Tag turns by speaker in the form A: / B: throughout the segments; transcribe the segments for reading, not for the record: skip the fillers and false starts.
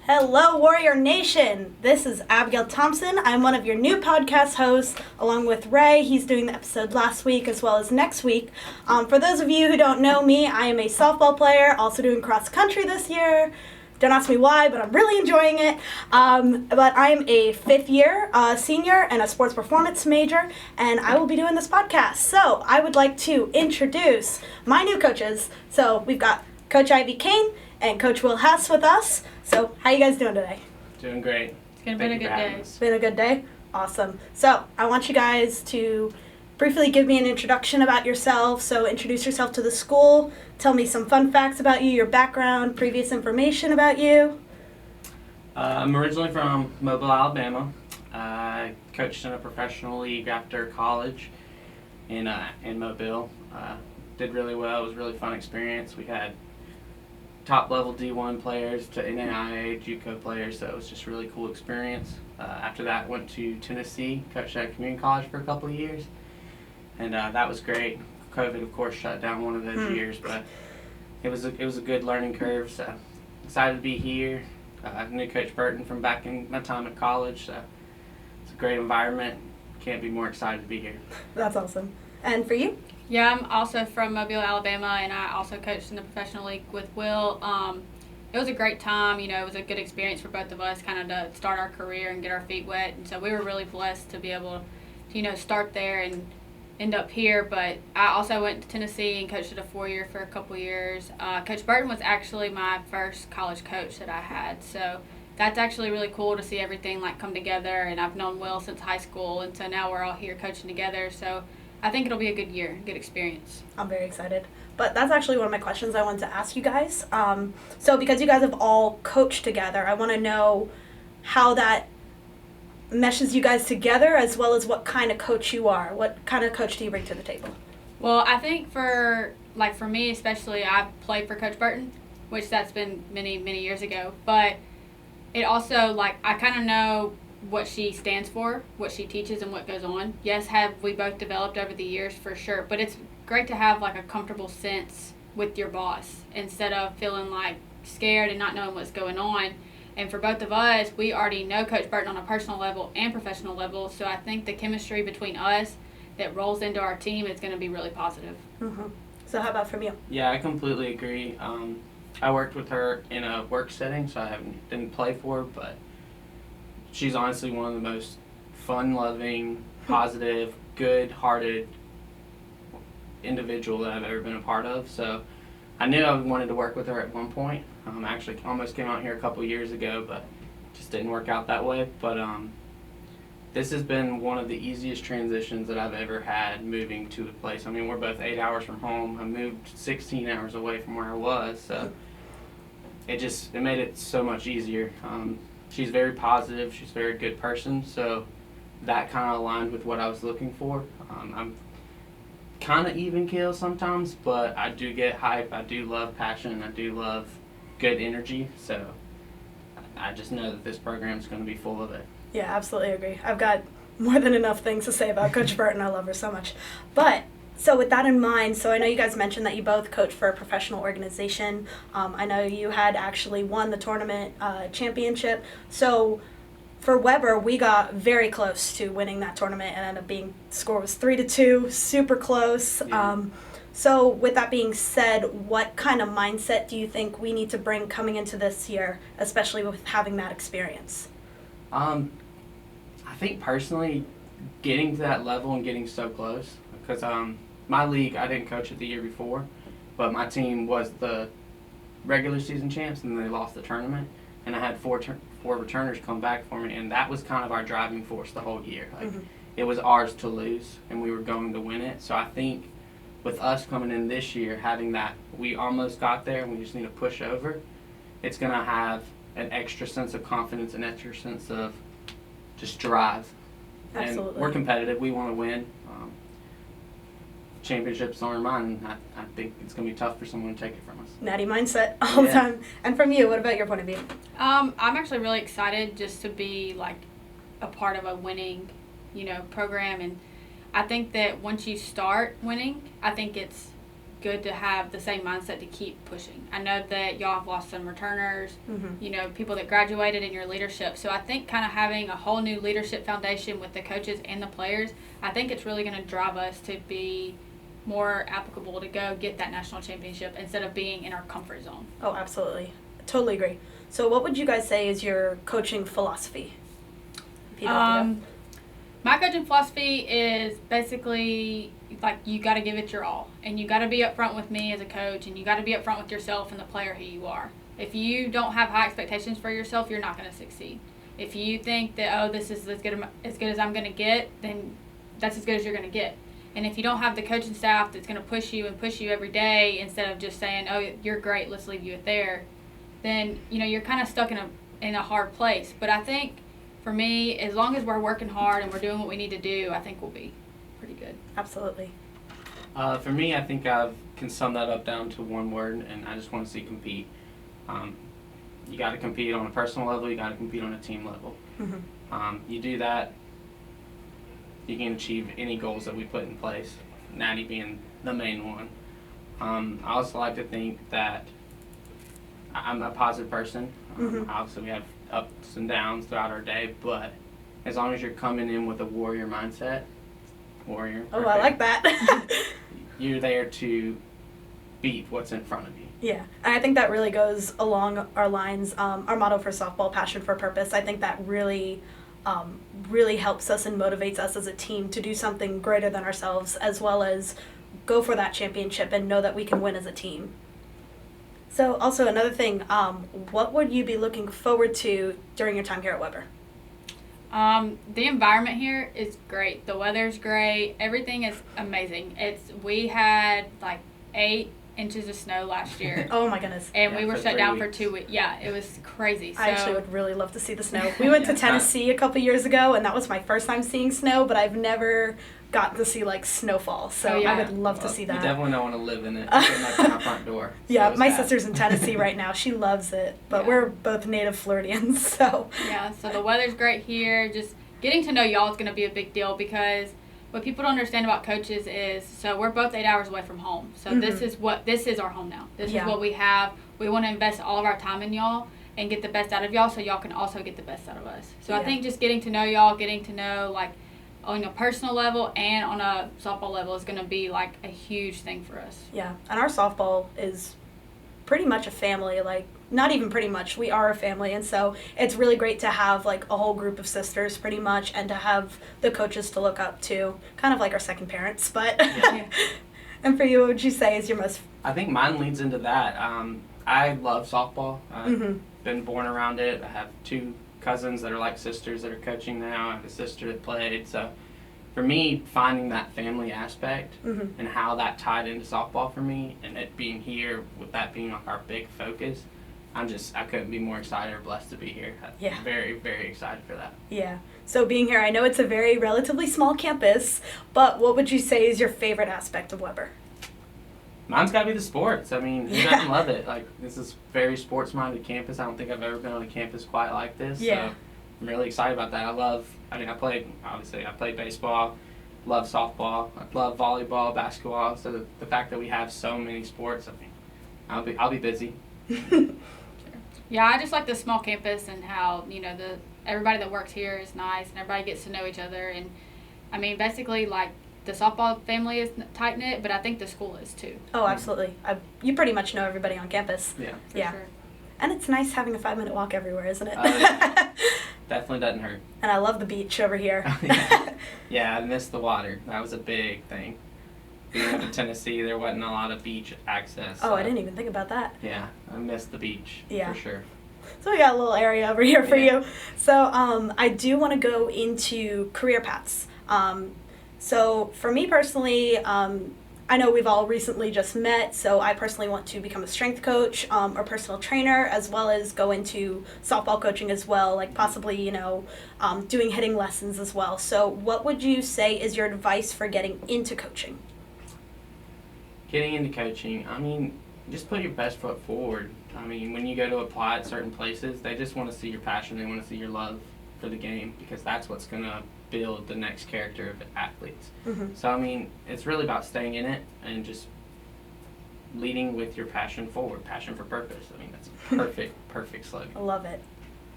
A: Hello, Warrior Nation! This is Abigail Thompson. I'm one of your new podcast hosts, along with Ray. He's doing the episode last week as well as next week. For those of you who don't know me, I am a softball player, also doing cross country this year. Don't ask me why, but I'm really enjoying it. But I'm a fifth-year senior and a sports performance major, and I will be doing this podcast. So I would like to introduce my new coaches. So we've got Coach Ivy Kane and Coach Will Hess with us. So how you guys doing today?
B: Doing great.
C: It's been a good day.
A: It's been a good day? Awesome. So I want you guys to briefly give me an introduction about yourself. So introduce yourself to the school. Tell me some fun facts about you, your background, previous information about you.
B: I'm originally from Mobile, Alabama. I coached in a professional league after college in Mobile. Did really well. It was a really fun experience. We had top-level D1 players to NAIA, JUCO players, so it was just a really cool experience. After that, went to Tennessee, coached at a community college for a couple of years, and that was great. COVID, of course, shut down one of those years, but it was a good learning curve, so excited to be here. I knew Coach Burton from back in my time at college, so it's a great environment. Can't be more excited to be here.
A: That's awesome. And for you?
C: Yeah, I'm also from Mobile, Alabama, and I also coached in the professional league with Will. It was a great time. You know, it was a good experience for both of us, kind of to start our career and get our feet wet. And so we were really blessed to be able to, start there and end up here. But I also went to Tennessee and coached at a 4-year for a couple years. Coach Burton was actually my first college coach that I had. So that's actually really cool to see everything come together. And I've known Will since high school, and so now we're all here coaching together. So I think it'll be a good year, good experience.
A: I'm very excited. But that's actually one of my questions I wanted to ask you guys. So because you guys have all coached together, I want to know how that meshes you guys together, as well as what kind of coach you are. What kind of coach do you bring to the table?
C: Well, I think for me especially, I played for Coach Burton, which that's been many, many years ago. But it also, I kind of know what she stands for, what she teaches, and what goes on. Yes, have we both developed over the years for sure, but it's great to have a comfortable sense with your boss instead of feeling scared and not knowing what's going on. And for both of us, we already know Coach Burton on a personal level and professional level, so I think the chemistry between us that rolls into our team is going to be really positive.
A: Mm-hmm. So how about from you?
B: Yeah, I completely agree. I worked with her in a work setting, so I didn't play for her, but she's honestly one of the most fun-loving, positive, good-hearted individual that I've ever been a part of. So I knew I wanted to work with her at one point. Actually almost came out here a couple years ago, but just didn't work out that way. But this has been one of the easiest transitions that I've ever had moving to a place. I mean, we're both 8 hours from home. I moved 16 hours away from where I was, so it made it so much easier. She's very positive. She's a very good person, so that kind of aligned with what I was looking for. I'm kind of even keel sometimes, but I do get hype. I do love passion. I do love good energy, so I just know that this program is going to be full of it.
A: Yeah, absolutely agree. I've got more than enough things to say about Coach Burton. I love her so much. But so with that in mind, so I know you guys mentioned that you both coach for a professional organization. I know you had actually won the tournament championship. So for Weber, we got very close to winning that tournament, and ended up being, score was 3-2, super close.
B: Yeah.
A: So with that being said, what kind of mindset do you think we need to bring coming into this year, especially with having that experience?
B: I think personally, getting to that level and getting so close, because my league, I didn't coach it the year before, but my team was the regular season champs, and then they lost the tournament, and I had four returners come back for me, and that was kind of our driving force the whole year. It was ours to lose, and we were going to win it. So I think with us coming in this year, having that we almost got there and we just need to push over, it's going to have an extra sense of confidence, an extra sense of just drive.
A: Absolutely.
B: And we're competitive. We want to win. Championships on our mind. I think it's going to be tough for someone to take it from us.
A: Natty mindset all the time. And from you, what about your point of view?
C: I'm actually really excited just to be a part of a winning, program, and I think that once you start winning, I think it's good to have the same mindset to keep pushing. I know that y'all have lost some returners, you know, people that graduated in your leadership. So I think kind of having a whole new leadership foundation with the coaches and the players, I think it's really going to drive us to be more applicable to go get that national championship instead of being in our comfort zone.
A: Oh, absolutely. Totally agree. So what would you guys say is your coaching philosophy? If you don't have to go.
C: My coaching philosophy is basically like you got to give it your all, and you got to be upfront with me as a coach, and you got to be upfront with yourself and the player who you are. If you don't have high expectations for yourself, you're not going to succeed. If you think that, oh, this is as good as I'm going to get, then that's as good as you're going to get. And if you don't have the coaching staff that's going to push you every day instead of just saying, oh, you're great, let's leave you it there, then, you know, you're kind of stuck in a hard place. But I think for me, as long as we're working hard and we're doing what we need to do, I think we'll be pretty good.
A: Absolutely.
B: For me, I think I can sum that up down to one word, and I just want to see compete. You got to compete on a personal level. You got to compete on a team level. You do that, you can achieve any goals that we put in place, Natty being the main one. I also like to think that I'm a positive person. Obviously, we have ups and downs throughout our day, but as long as you're coming in with a warrior mindset,
A: Oh, I like that.
B: you're there to beat what's in front of you.
A: Yeah, and I think that really goes along our lines. Our motto for softball, passion for purpose. I think that really helps us and motivates us as a team to do something greater than ourselves, as well as go for that championship and know that we can win as a team. So also another thing, what would you be looking forward to during your time here at Weber?
C: The environment here is great. The weather's great. Everything is amazing. We had like 8 inches of snow last year.
A: Oh my goodness.
C: And
B: Yeah,
C: we were
B: for
C: shut
B: 3
C: down
B: weeks.
C: for 2 weeks. Yeah, it was crazy. So
A: I actually would really love to see the snow. We went to
B: Yeah.
A: Tennessee a couple years ago, and that was my first time seeing snow, but I've never gotten to see like snowfall, so
C: Oh, yeah.
A: I would love to
B: Well,
A: see
B: You
A: that.
B: definitely don't want to live in it. It's getting up to my front door.
A: Yeah,
B: So it's
A: my
B: bad.
A: sister's in Tennessee right now. She loves it, but
C: Yeah.
A: we're both native Floridians, so
C: yeah, so the weather's great here. Just getting to know y'all is going to be a big deal because what people don't understand about coaches is, so we're both 8 hours away from home. So this is our home now. This
A: Yeah.
C: is what we have. We want to invest all of our time in y'all and get the best out of y'all so y'all can also get the best out of us. So I
A: Yeah.
C: think just getting to know y'all, getting to know like on a personal level and on a softball level is going to be like a huge thing for us.
A: yeah. And our softball is pretty much a family, like not even pretty much, we are a family, and so it's really great to have like a whole group of sisters pretty much, and to have the coaches to look up to, kind of like our second parents. But
B: Yeah.
A: And for you, what would you say is your most
B: I think mine leads into that. I love softball. I've
A: Mhm.
B: been born around it. I have 2 cousins that are like sisters that are coaching now. I have a sister that played. So for me, finding that family aspect
A: Mhm.
B: and how that tied into softball for me, and it being here with that being like our big focus, I couldn't be more excited or blessed to be here. I'm
A: Yeah.
B: very, very excited for that.
A: Yeah. So being here, I know it's a very relatively small campus, but what would you say is your favorite aspect of Weber?
B: Mine's got to be the sports. I mean, who
A: Yeah.
B: doesn't love it? Like, this is very sports-minded campus. I don't think I've ever been on a campus quite like this.
A: Yeah.
B: So I'm really excited about that. I played baseball, love softball, I love volleyball, basketball. So the fact that we have so many sports, I mean, I'll be busy.
C: Yeah, I just like the small campus and how, you know, everybody that works here is nice and everybody gets to know each other. And I mean, basically, like, the softball family is tight knit, but I think the school is too.
A: Oh, absolutely. You pretty much know everybody on campus.
B: Yeah,
C: For
A: Yeah.
C: sure.
A: And it's nice having a 5-minute walk everywhere, isn't it?
B: Yeah. Definitely doesn't hurt.
A: And I love the beach over here.
B: Yeah, I missed the water. That was a big thing. Being in Tennessee, there wasn't a lot of beach access.
A: Oh, I
B: so,
A: didn't even think about that.
B: Yeah, I missed the beach
A: Yeah.
B: for sure.
A: So we got a little area over here for
B: Yeah.
A: you. So I do want to go into career paths. So for me personally, I know we've all recently just met, so I personally want to become a strength coach or personal trainer, as well as go into softball coaching as well, like possibly, doing hitting lessons as well. So what would you say is your advice for getting into coaching?
B: Getting into coaching, I mean, just put your best foot forward. I mean, when you go to apply at certain places, they just want to see your passion. They want to see your love for the game, because that's what's going to build the next character of athletes.
A: Mm-hmm.
B: So, I mean, it's really about staying in it and just leading with your passion forward, passion for purpose. I mean, that's a perfect slogan.
A: I love it.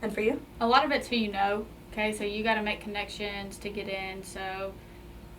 A: And for you?
C: A lot of it's who you know. Okay, so you got to make connections to get in. So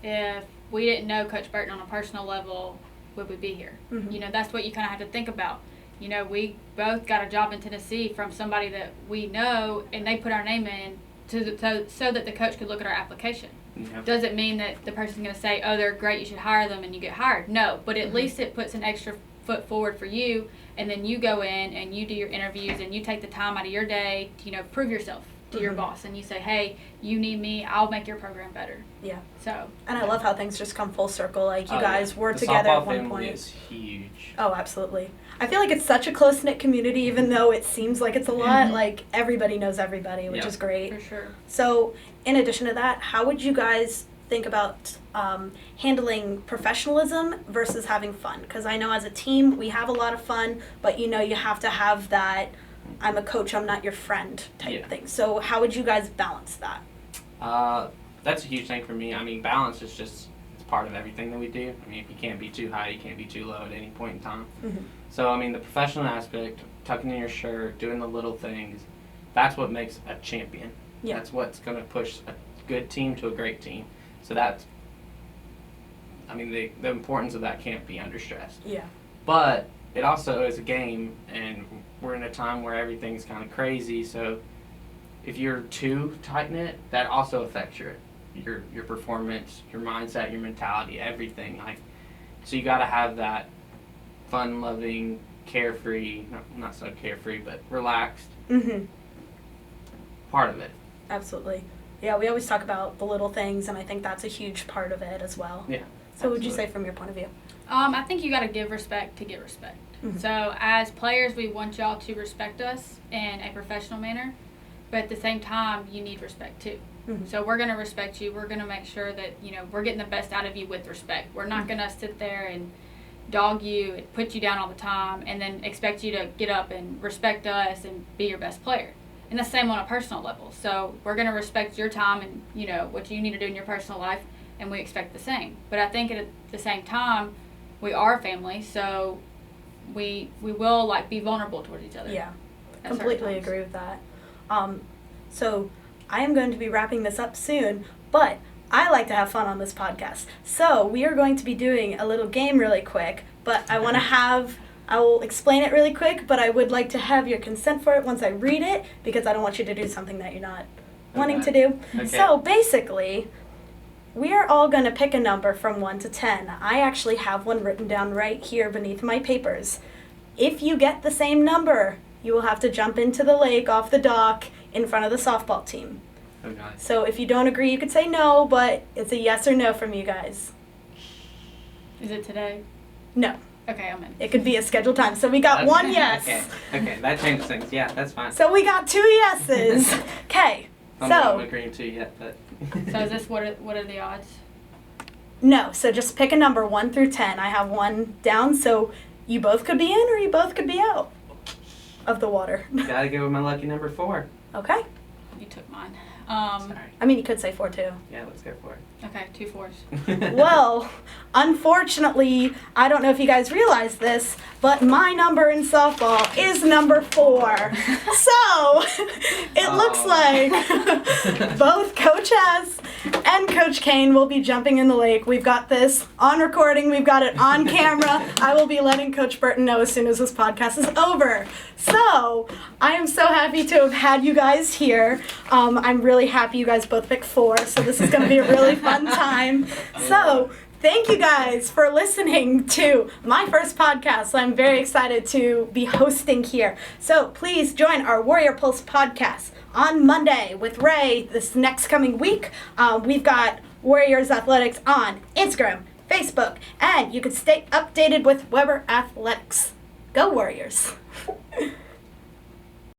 C: if we didn't know Coach Burton on a personal level, would we be here?
A: Mhm.
C: You know, that's what you kind of have to think about. You know, we both got a job in Tennessee from somebody that we know, and they put our name in so that the coach could look at our application.
B: Yeah.
C: Doesn't mean that the person's going to say, oh, they're great, you should hire them, and you get hired. No, but at least it puts an extra foot forward for you, and then you go in and you do your interviews and you take the time out of your day to, you know, prove yourself to your boss, and you say, hey, you need me, I'll make your program better.
A: Yeah.
C: So.
A: And I love how things just come full circle. Like, you guys were
B: the
A: together
B: softball
A: at one
B: family
A: point.
B: is huge.
A: Oh, absolutely. I feel like it's such a close-knit community, even though it seems like it's a lot. Like, everybody knows everybody, which is great.
C: For sure.
A: So, in addition to that, how would you guys think about handling professionalism versus having fun? Because I know as a team, we have a lot of fun, but, you know, you have to have that I'm a coach, I'm not your friend type thing. So, how would you guys balance that?
B: That's a huge thing for me. I mean, balance is just it's part of everything that we do. I mean, if you can't be too high, you can't be too low at any point in time.
A: Mm-hmm.
B: So, I mean, the professional aspect, tucking in your shirt, doing the little things, that's what makes a champion.
A: Yeah.
B: That's what's going to push a good team to a great team. So that's, I mean, the importance of that can't be understressed.
A: Yeah.
B: But it also is a game, and we're in a time where everything's kind of crazy. So if you're too tight-knit, that also affects your performance, your mindset, your mentality, everything. Like, so you got to have that fun-loving, carefree, not so carefree, but relaxed part of it.
A: Absolutely. Yeah, we always talk about the little things, and I think that's a huge part of it as well.
B: Yeah.
A: So what would you say from your point of view?
C: I think you got to give respect to get respect.
A: Mhm.
C: So as players, we want y'all to respect us in a professional manner, but at the same time, you need respect too.
A: Mhm.
C: So we're going to respect you. We're going to make sure that, you know, we're getting the best out of you with respect. We're not going to sit there and dog you and put you down all the time and then expect you to get up and respect us and be your best player. And the same on a personal level. So we're going to respect your time and, you know, what you need to do in your personal life, and we expect the same. But I think at the same time, we are family, so we will, like, be vulnerable towards each other.
A: Yeah,
C: at certain
A: completely
C: times.
A: agree with that. So I am going to be wrapping this up soon, but I like to have fun on this podcast. So we are going to be doing a little game really quick, but I want to I will explain it really quick, but I would like to have your consent for it once I read it, because I don't want you to do something that you're not wanting to do.
B: Okay.
A: So basically, we are all going to pick a number from 1 to 10. I actually have one written down right here beneath my papers. If you get the same number, you will have to jump into the lake off the dock in front of the softball team.
B: Oh, nice.
A: So if you don't agree, you could say no, but it's a yes or no from you guys.
C: Is it today?
A: No.
C: Okay, I'm in.
A: It could be a scheduled time. So we got
B: That's-
A: one yes.
B: Okay, that changes things. Yeah, that's fine.
A: So we got 2 yeses. Okay.
B: I'm not
A: So
B: agreeing to yet, but.
C: So is this what are the odds?
A: no. So just pick a number 1 through 10. I have one down, so you both could be in or you both could be out of the water.
B: Gotta go with my lucky number 4.
A: Okay.
C: You took mine.
B: Sorry.
A: I mean, you could say 4 too.
B: Yeah, let's go for it.
C: Okay, 2 4s.
A: Well, unfortunately, I don't know if you guys realize this, but my number in softball is number 4. So, it looks like both Coach Hess and Coach Kane will be jumping in the lake. We've got this on recording. We've got it on camera. I will be letting Coach Burton know as soon as this podcast is over. So, I am so happy to have had you guys here. I'm really happy you guys both picked 4, so this is going to be a really fun time. So, thank you guys for listening to my first podcast. I'm very excited to be hosting here. So, please join our Warrior Pulse podcast on Monday with Ray this next coming week. We've got Warriors Athletics on Instagram, Facebook, and you can stay updated with Weber Athletics. Go Warriors!